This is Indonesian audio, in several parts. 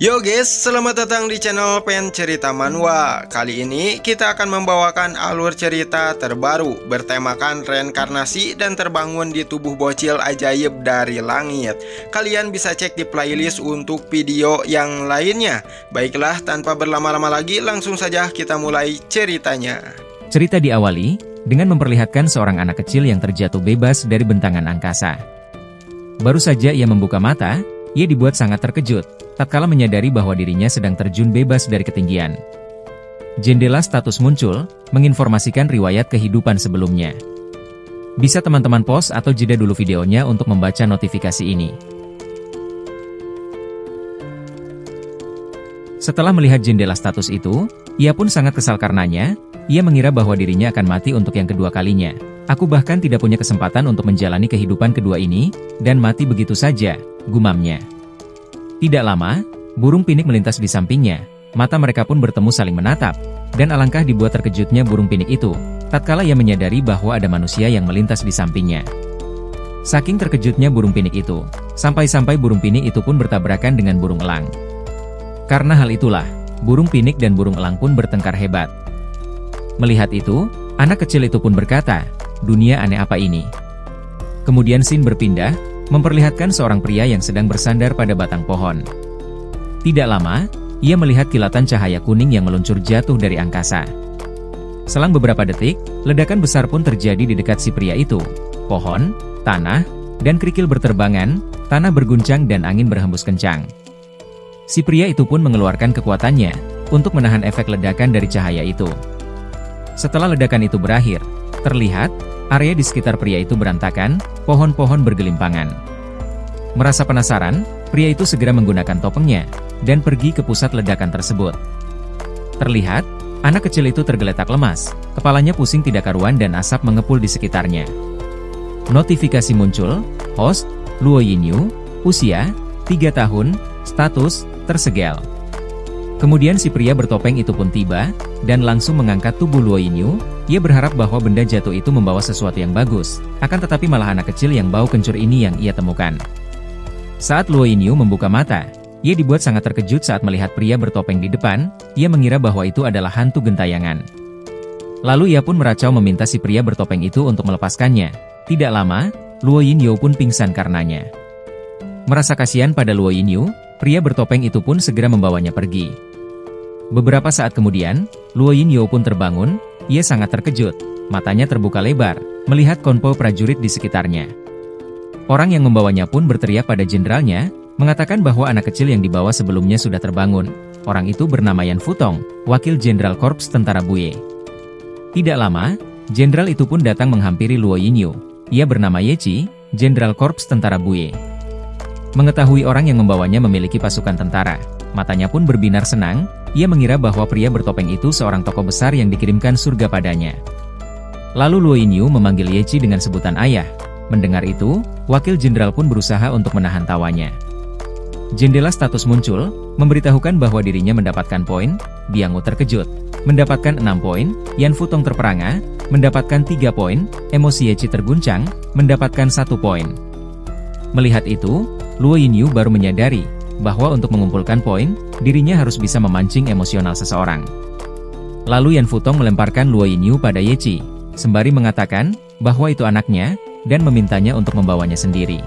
Yo guys, selamat datang di channel Pen Cerita Manhwa. Kali ini kita akan membawakan alur cerita terbaru bertemakan reinkarnasi dan terbangun di tubuh bocil ajaib dari langit. Kalian bisa cek di playlist untuk video yang lainnya. Baiklah, tanpa berlama-lama lagi, langsung saja kita mulai ceritanya. Cerita diawali dengan memperlihatkan seorang anak kecil yang terjatuh bebas dari bentangan angkasa. Baru saja ia membuka mata, ia dibuat sangat terkejut tatkala menyadari bahwa dirinya sedang terjun bebas dari ketinggian. Jendela status muncul, menginformasikan riwayat kehidupan sebelumnya. Bisa teman-teman pause atau jeda dulu videonya untuk membaca notifikasi ini. Setelah melihat jendela status itu, ia pun sangat kesal karenanya, ia mengira bahwa dirinya akan mati untuk yang kedua kalinya. Aku bahkan tidak punya kesempatan untuk menjalani kehidupan kedua ini, dan mati begitu saja, gumamnya. Tidak lama, burung pinik melintas di sampingnya, mata mereka pun bertemu saling menatap, dan alangkah dibuat terkejutnya burung pinik itu, tatkala ia menyadari bahwa ada manusia yang melintas di sampingnya. Saking terkejutnya burung pinik itu, sampai-sampai burung pinik itu pun bertabrakan dengan burung elang. Karena hal itulah, burung pinik dan burung elang pun bertengkar hebat. Melihat itu, anak kecil itu pun berkata, "Dunia aneh apa ini?" Kemudian scene berpindah, memperlihatkan seorang pria yang sedang bersandar pada batang pohon. Tidak lama, ia melihat kilatan cahaya kuning yang meluncur jatuh dari angkasa. Selang beberapa detik, ledakan besar pun terjadi di dekat si pria itu. Pohon, tanah, dan kerikil berterbangan, tanah berguncang dan angin berhembus kencang. Si pria itu pun mengeluarkan kekuatannya untuk menahan efek ledakan dari cahaya itu. Setelah ledakan itu berakhir, terlihat area di sekitar pria itu berantakan, pohon-pohon bergelimpangan. Merasa penasaran, pria itu segera menggunakan topengnya, dan pergi ke pusat ledakan tersebut. Terlihat, anak kecil itu tergeletak lemas, kepalanya pusing tidak karuan dan asap mengepul di sekitarnya. Notifikasi muncul, host, Luo Yinyu, usia, 3 tahun, status, tersegel. Kemudian si pria bertopeng itu pun tiba, dan langsung mengangkat tubuh Luo Yinyu. Ia berharap bahwa benda jatuh itu membawa sesuatu yang bagus, akan tetapi malah anak kecil yang bau kencur ini yang ia temukan. Saat Luo Yinyu membuka mata, ia dibuat sangat terkejut saat melihat pria bertopeng di depan. Ia mengira bahwa itu adalah hantu gentayangan. Lalu ia pun meracau meminta si pria bertopeng itu untuk melepaskannya. Tidak lama, Luo Yinyu pun pingsan karenanya. Merasa kasihan pada Luo Yinyu, pria bertopeng itu pun segera membawanya pergi. Beberapa saat kemudian, Luo Yinyu pun terbangun. Ia sangat terkejut, matanya terbuka lebar, melihat konvoi prajurit di sekitarnya. Orang yang membawanya pun berteriak pada jenderalnya, mengatakan bahwa anak kecil yang dibawa sebelumnya sudah terbangun. Orang itu bernama Yan Futong, wakil jenderal korps tentara Bue. Tidak lama, jenderal itu pun datang menghampiri Luo Yinyu. Ia bernama Yechi, jenderal korps tentara Bue. Mengetahui orang yang membawanya memiliki pasukan tentara, matanya pun berbinar senang. Ia mengira bahwa pria bertopeng itu seorang tokoh besar yang dikirimkan surga padanya. Lalu Luo Yinyu memanggil Yechi dengan sebutan ayah. Mendengar itu, wakil jenderal pun berusaha untuk menahan tawanya. Jendela status muncul, memberitahukan bahwa dirinya mendapatkan poin. Biangu terkejut, mendapatkan 6 poin. Yan Futong terperangah, mendapatkan 3 poin. Emosi Yechi terguncang, mendapatkan 1 poin. Melihat itu, Luo Yinyu baru menyadari bahwa untuk mengumpulkan poin, dirinya harus bisa memancing emosional seseorang. Lalu Yan Futong melemparkan Luo Yinyu pada Yechi, sembari mengatakan bahwa itu anaknya, dan memintanya untuk membawanya sendiri.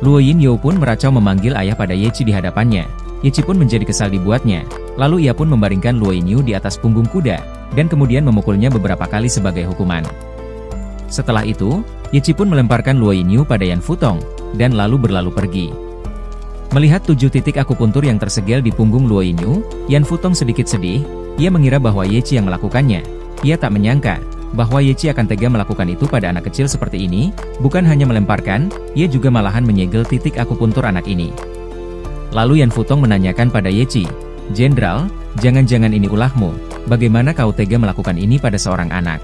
Luo Yinyu pun meracau memanggil ayah pada Yechi di hadapannya. Yechi pun menjadi kesal dibuatnya, lalu ia pun membaringkan Luo Yinyu di atas punggung kuda, dan kemudian memukulnya beberapa kali sebagai hukuman. Setelah itu, Yechi pun melemparkan Luo Yinyu pada Yan Futong, dan lalu berlalu pergi. Melihat 7 titik akupuntur yang tersegel di punggung Luo Yinyu, Yan Futong sedikit sedih. Ia mengira bahwa Yechi yang melakukannya. Ia tak menyangka bahwa Yechi akan tega melakukan itu pada anak kecil seperti ini. Bukan hanya melemparkan, ia juga malahan menyegel titik akupuntur anak ini. Lalu Yan Futong menanyakan pada Yechi, "Jenderal, jangan-jangan ini ulahmu? Bagaimana kau tega melakukan ini pada seorang anak?"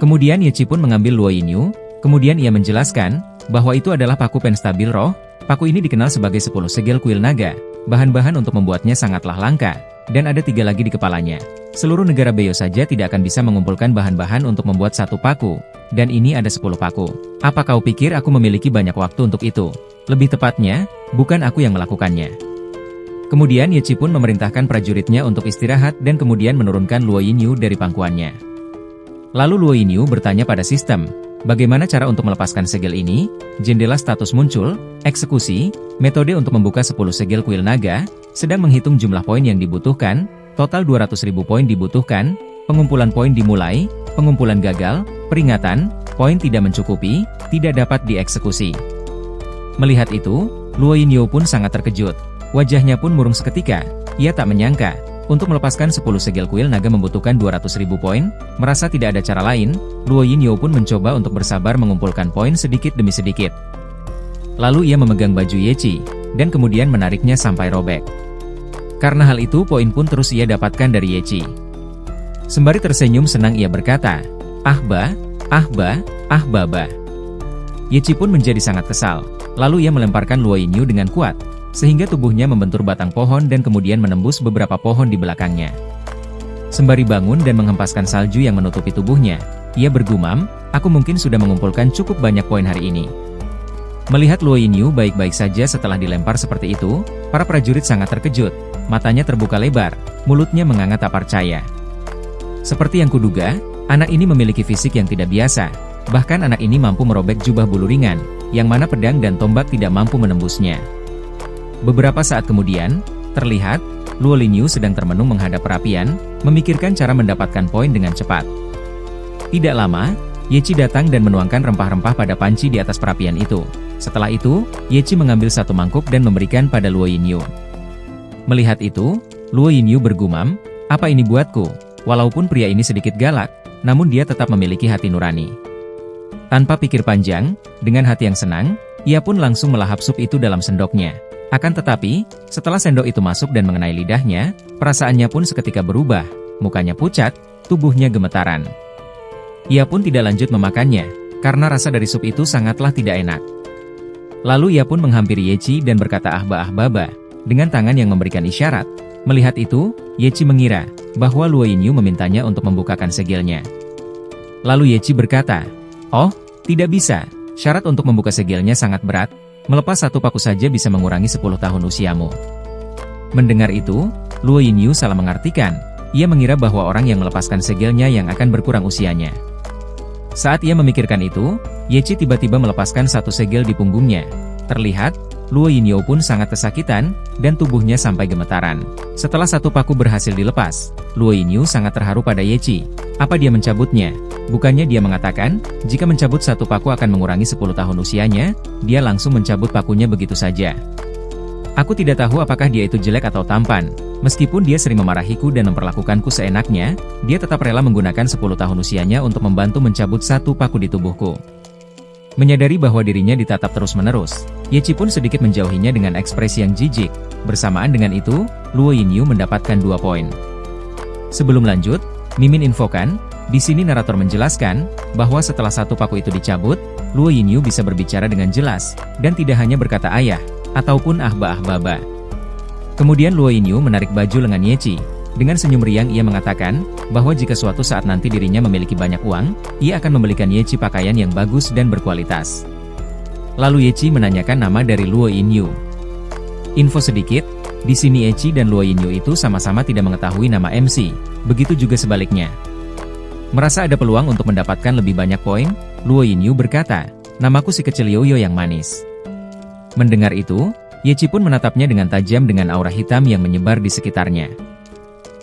Kemudian Yechi pun mengambil Luo Yinyu. Kemudian ia menjelaskan bahwa itu adalah paku penstabil roh. Paku ini dikenal sebagai 10 segel kuil naga. Bahan-bahan untuk membuatnya sangatlah langka, dan ada 3 lagi di kepalanya. Seluruh negara Beyo saja tidak akan bisa mengumpulkan bahan-bahan untuk membuat 1 paku, dan ini ada 10 paku. Apa kau pikir aku memiliki banyak waktu untuk itu? Lebih tepatnya, bukan aku yang melakukannya. Kemudian Ye Qi pun memerintahkan prajuritnya untuk istirahat dan kemudian menurunkan Luo Yinyu dari pangkuannya. Lalu Luo Yinyu bertanya pada sistem, bagaimana cara untuk melepaskan segel ini? Jendela status muncul, eksekusi, metode untuk membuka 10 segel kuil naga, sedang menghitung jumlah poin yang dibutuhkan, total 200.000 poin dibutuhkan, pengumpulan poin dimulai, pengumpulan gagal, peringatan, poin tidak mencukupi, tidak dapat dieksekusi. Melihat itu, Luo Yinyu pun sangat terkejut. Wajahnya pun murung seketika, ia tak menyangka, untuk melepaskan 10 segel kuil naga membutuhkan 200.000 poin, merasa tidak ada cara lain, Luo Yinyu pun mencoba untuk bersabar mengumpulkan poin sedikit demi sedikit. Lalu ia memegang baju Ye Qi, dan kemudian menariknya sampai robek. Karena hal itu poin pun terus ia dapatkan dari Ye Qi. Sembari tersenyum senang ia berkata, "Ah ba, ah ba, ah baba." Ye Qi pun menjadi sangat kesal, lalu ia melemparkan Luo Yinyu dengan kuat, sehingga tubuhnya membentur batang pohon dan kemudian menembus beberapa pohon di belakangnya. Sembari bangun dan menghempaskan salju yang menutupi tubuhnya, ia bergumam, "Aku mungkin sudah mengumpulkan cukup banyak poin hari ini." Melihat Luo Yinyu baik-baik saja setelah dilempar seperti itu, para prajurit sangat terkejut, matanya terbuka lebar, mulutnya menganga tak percaya. Seperti yang kuduga, anak ini memiliki fisik yang tidak biasa, bahkan anak ini mampu merobek jubah bulu ringan, yang mana pedang dan tombak tidak mampu menembusnya. Beberapa saat kemudian, terlihat, Luo Yinyu sedang termenung menghadap perapian, memikirkan cara mendapatkan poin dengan cepat. Tidak lama, Ye Qi datang dan menuangkan rempah-rempah pada panci di atas perapian itu. Setelah itu, Ye Qi mengambil satu mangkuk dan memberikan pada Luo Yinyu. Melihat itu, Luo Yinyu bergumam, "Apa ini buatku?" Walaupun pria ini sedikit galak, namun dia tetap memiliki hati nurani. Tanpa pikir panjang, dengan hati yang senang, ia pun langsung melahap sup itu dalam sendoknya. Akan tetapi, setelah sendok itu masuk dan mengenai lidahnya, perasaannya pun seketika berubah, mukanya pucat, tubuhnya gemetaran. Ia pun tidak lanjut memakannya, karena rasa dari sup itu sangatlah tidak enak. Lalu ia pun menghampiri Ye Qi dan berkata "Ah baba", dengan tangan yang memberikan isyarat. Melihat itu, Ye Qi mengira bahwa Luo Yinyu memintanya untuk membukakan segelnya. Lalu Ye Qi berkata, "Oh, tidak bisa, syarat untuk membuka segelnya sangat berat. Melepas satu paku saja bisa mengurangi 10 tahun usiamu." Mendengar itu, Luo Yinyu salah mengartikan. Ia mengira bahwa orang yang melepaskan segelnya yang akan berkurang usianya. Saat ia memikirkan itu, Ye Qi tiba-tiba melepaskan satu segel di punggungnya. Terlihat, Luo Yinyu pun sangat kesakitan, dan tubuhnya sampai gemetaran. Setelah satu paku berhasil dilepas, Luo Yinyu sangat terharu pada Ye Qi. Apa dia mencabutnya? Bukannya dia mengatakan, jika mencabut satu paku akan mengurangi 10 tahun usianya, dia langsung mencabut pakunya begitu saja. Aku tidak tahu apakah dia itu jelek atau tampan. Meskipun dia sering memarahiku dan memperlakukanku seenaknya, dia tetap rela menggunakan 10 tahun usianya untuk membantu mencabut satu paku di tubuhku. Menyadari bahwa dirinya ditatap terus-menerus, Ye Qi pun sedikit menjauhinya dengan ekspresi yang jijik. Bersamaan dengan itu, Luo Yinyu mendapatkan 2 poin. Sebelum lanjut, Mimin infokan, di sini narator menjelaskan bahwa setelah satu paku itu dicabut, Luo Yinyu bisa berbicara dengan jelas, dan tidak hanya berkata ayah, ataupun ah baba. Kemudian Luo Yinyu menarik baju lengan Ye Qi. Dengan senyum riang ia mengatakan, bahwa jika suatu saat nanti dirinya memiliki banyak uang, ia akan membelikan Ye Qi pakaian yang bagus dan berkualitas. Lalu Ye Qi menanyakan nama dari Luo Yinyu. Info sedikit, di sini Ye Qi dan Luo Yinyu itu sama-sama tidak mengetahui nama MC, begitu juga sebaliknya. Merasa ada peluang untuk mendapatkan lebih banyak poin, Luo Yinyu berkata, "Namaku si kecil Yoyo yang manis." Mendengar itu, Ye Qi pun menatapnya dengan tajam dengan aura hitam yang menyebar di sekitarnya.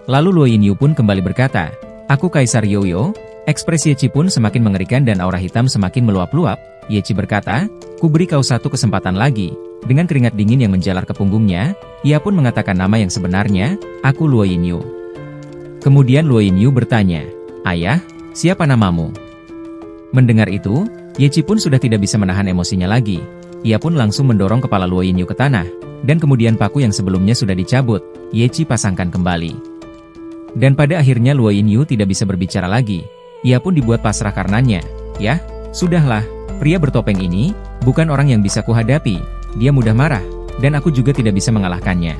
Lalu Luo Yinyu pun kembali berkata, "Aku Kaisar Yoyo." Ekspresi Ye Qi pun semakin mengerikan dan aura hitam semakin meluap-luap. Ye Qi berkata, "Ku beri kau satu kesempatan lagi." Dengan keringat dingin yang menjalar ke punggungnya, ia pun mengatakan nama yang sebenarnya, "Aku Luo Yinyu." Kemudian Luo Yinyu bertanya, "Ayah, siapa namamu?" Mendengar itu, Ye Qi pun sudah tidak bisa menahan emosinya lagi. Ia pun langsung mendorong kepala Luo Yinyu ke tanah, dan kemudian paku yang sebelumnya sudah dicabut, Ye Qi pasangkan kembali. Dan pada akhirnya Luo Yinyu tidak bisa berbicara lagi. Ia pun dibuat pasrah karenanya. "Yah, sudahlah, pria bertopeng ini bukan orang yang bisa kuhadapi. Dia mudah marah, dan aku juga tidak bisa mengalahkannya."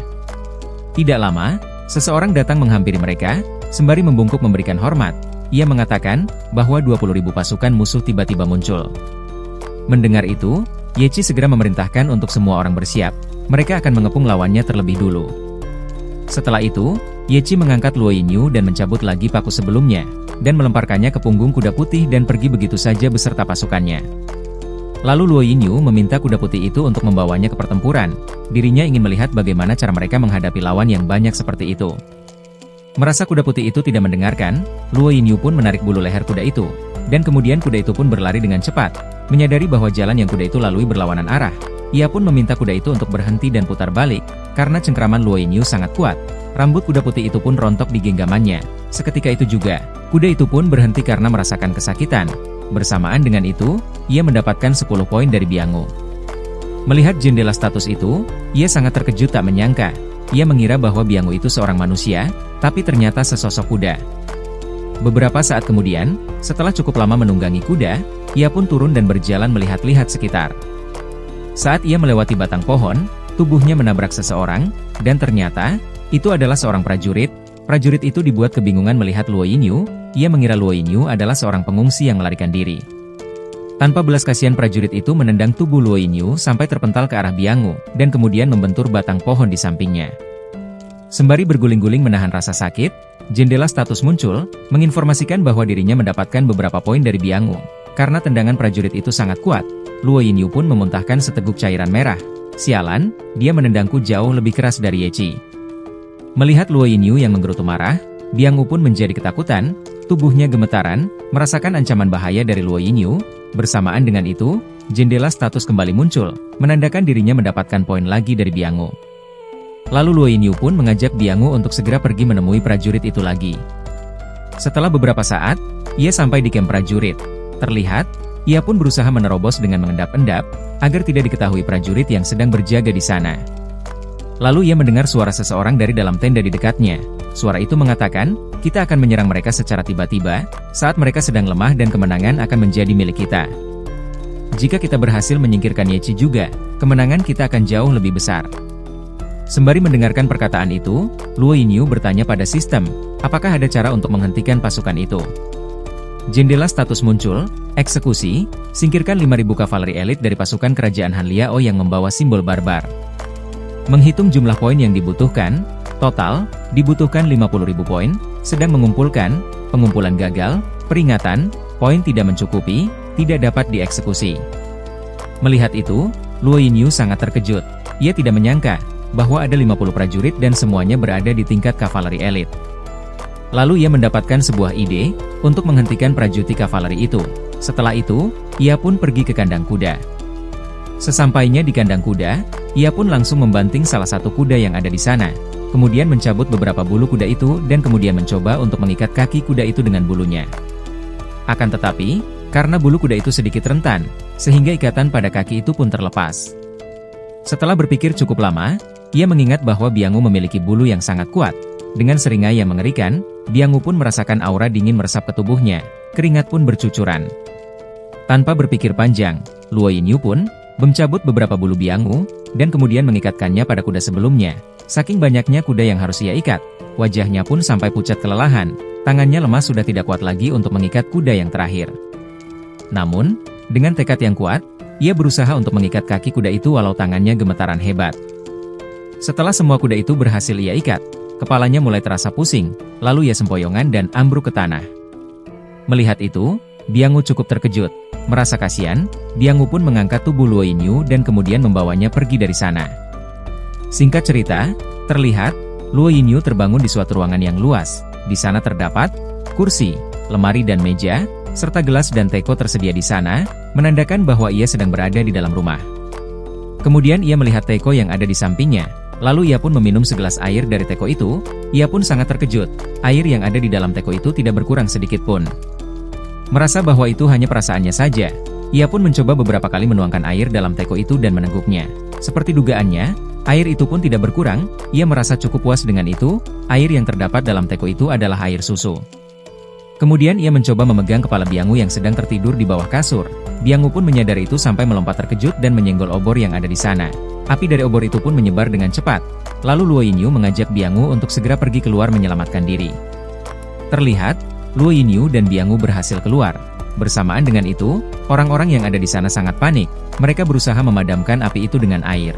Tidak lama, seseorang datang menghampiri mereka, sembari membungkuk memberikan hormat. Ia mengatakan bahwa 20.000 pasukan musuh tiba-tiba muncul. Mendengar itu, Ye Qi segera memerintahkan untuk semua orang bersiap. Mereka akan mengepung lawannya terlebih dulu. Setelah itu, Ye Qi mengangkat Luo Yinyu dan mencabut lagi paku sebelumnya, dan melemparkannya ke punggung kuda putih dan pergi begitu saja beserta pasukannya. Lalu Luo Yinyu meminta kuda putih itu untuk membawanya ke pertempuran. Dirinya ingin melihat bagaimana cara mereka menghadapi lawan yang banyak seperti itu. Merasa kuda putih itu tidak mendengarkan, Luo Yinyu pun menarik bulu leher kuda itu, dan kemudian kuda itu pun berlari dengan cepat. Menyadari bahwa jalan yang kuda itu lalui berlawanan arah, ia pun meminta kuda itu untuk berhenti dan putar balik, karena cengkraman Luo Yinyu sangat kuat. Rambut kuda putih itu pun rontok di genggamannya. Seketika itu juga, kuda itu pun berhenti karena merasakan kesakitan. Bersamaan dengan itu, ia mendapatkan 10 poin dari Biangu. Melihat jendela status itu, ia sangat terkejut tak menyangka. Ia mengira bahwa Biangu itu seorang manusia, tapi ternyata sesosok kuda. Beberapa saat kemudian, setelah cukup lama menunggangi kuda, ia pun turun dan berjalan melihat-lihat sekitar. Saat ia melewati batang pohon, tubuhnya menabrak seseorang, dan ternyata, itu adalah seorang prajurit. Prajurit itu dibuat kebingungan melihat Luo Yinyu. Ia mengira Luo Yinyu adalah seorang pengungsi yang melarikan diri. Tanpa belas kasihan prajurit itu menendang tubuh Luo Yinyu sampai terpental ke arah Biangu, dan kemudian membentur batang pohon di sampingnya. Sembari berguling-guling menahan rasa sakit, jendela status muncul, menginformasikan bahwa dirinya mendapatkan beberapa poin dari Biangu. Karena tendangan prajurit itu sangat kuat, Luo Yinyu pun memuntahkan seteguk cairan merah. Sialan, dia menendangku jauh lebih keras dari Ye Qi. Melihat Luo Yinyu yang menggerutu marah, Biangu pun menjadi ketakutan, tubuhnya gemetaran, merasakan ancaman bahaya dari Luo Yinyu. Bersamaan dengan itu, jendela status kembali muncul, menandakan dirinya mendapatkan poin lagi dari Biangu. Lalu Luo Yinyu pun mengajak Biangu untuk segera pergi menemui prajurit itu lagi. Setelah beberapa saat, ia sampai di kamp prajurit. Terlihat, ia pun berusaha menerobos dengan mengendap-endap, agar tidak diketahui prajurit yang sedang berjaga di sana. Lalu ia mendengar suara seseorang dari dalam tenda di dekatnya. Suara itu mengatakan, kita akan menyerang mereka secara tiba-tiba, saat mereka sedang lemah dan kemenangan akan menjadi milik kita. Jika kita berhasil menyingkirkan Ye Qi juga, kemenangan kita akan jauh lebih besar. Sembari mendengarkan perkataan itu, Luo Yinyu bertanya pada sistem, apakah ada cara untuk menghentikan pasukan itu? Jendela status muncul, eksekusi, singkirkan 5.000 kavaleri elit dari pasukan kerajaan Han Liao yang membawa simbol barbar. Menghitung jumlah poin yang dibutuhkan, total, dibutuhkan 50.000 poin, sedang mengumpulkan, pengumpulan gagal, peringatan, poin tidak mencukupi, tidak dapat dieksekusi. Melihat itu, Luo Yinyu sangat terkejut. Ia tidak menyangka, bahwa ada 50 prajurit dan semuanya berada di tingkat kavaleri elit. Lalu ia mendapatkan sebuah ide, untuk menghentikan prajurit kavaleri itu. Setelah itu, ia pun pergi ke kandang kuda. Sesampainya di kandang kuda, ia pun langsung membanting salah satu kuda yang ada di sana, kemudian mencabut beberapa bulu kuda itu dan kemudian mencoba untuk mengikat kaki kuda itu dengan bulunya. Akan tetapi, karena bulu kuda itu sedikit rentan, sehingga ikatan pada kaki itu pun terlepas. Setelah berpikir cukup lama, ia mengingat bahwa Biangu memiliki bulu yang sangat kuat. Dengan seringai yang mengerikan, Biangu pun merasakan aura dingin meresap ke tubuhnya, keringat pun bercucuran. Tanpa berpikir panjang, Luo Yinyu pun mencabut beberapa bulu Biangu, dan kemudian mengikatkannya pada kuda sebelumnya. Saking banyaknya kuda yang harus ia ikat, wajahnya pun sampai pucat kelelahan, tangannya lemah sudah tidak kuat lagi untuk mengikat kuda yang terakhir. Namun, dengan tekad yang kuat, ia berusaha untuk mengikat kaki kuda itu walau tangannya gemetaran hebat. Setelah semua kuda itu berhasil ia ikat, kepalanya mulai terasa pusing, lalu ia sempoyongan dan ambruk ke tanah. Melihat itu, Biangu cukup terkejut. Merasa kasihan, Biangu pun mengangkat tubuh Luo Yinyu dan kemudian membawanya pergi dari sana. Singkat cerita, terlihat, Luo Yinyu terbangun di suatu ruangan yang luas. Di sana terdapat kursi, lemari dan meja, serta gelas dan teko tersedia di sana, menandakan bahwa ia sedang berada di dalam rumah. Kemudian ia melihat teko yang ada di sampingnya, lalu ia pun meminum segelas air dari teko itu. Ia pun sangat terkejut, air yang ada di dalam teko itu tidak berkurang sedikit pun. Merasa bahwa itu hanya perasaannya saja, ia pun mencoba beberapa kali menuangkan air dalam teko itu dan meneguknya. Seperti dugaannya, air itu pun tidak berkurang. Ia merasa cukup puas dengan itu. Air yang terdapat dalam teko itu adalah air susu. Kemudian ia mencoba memegang kepala Biangu yang sedang tertidur di bawah kasur. Biangu pun menyadari itu sampai melompat terkejut dan menyenggol obor yang ada di sana. Api dari obor itu pun menyebar dengan cepat. Lalu Luo Yinyu mengajak Biangu untuk segera pergi keluar menyelamatkan diri. Terlihat, Luo Yinyu dan Biangu berhasil keluar. Bersamaan dengan itu, orang-orang yang ada di sana sangat panik. Mereka berusaha memadamkan api itu dengan air.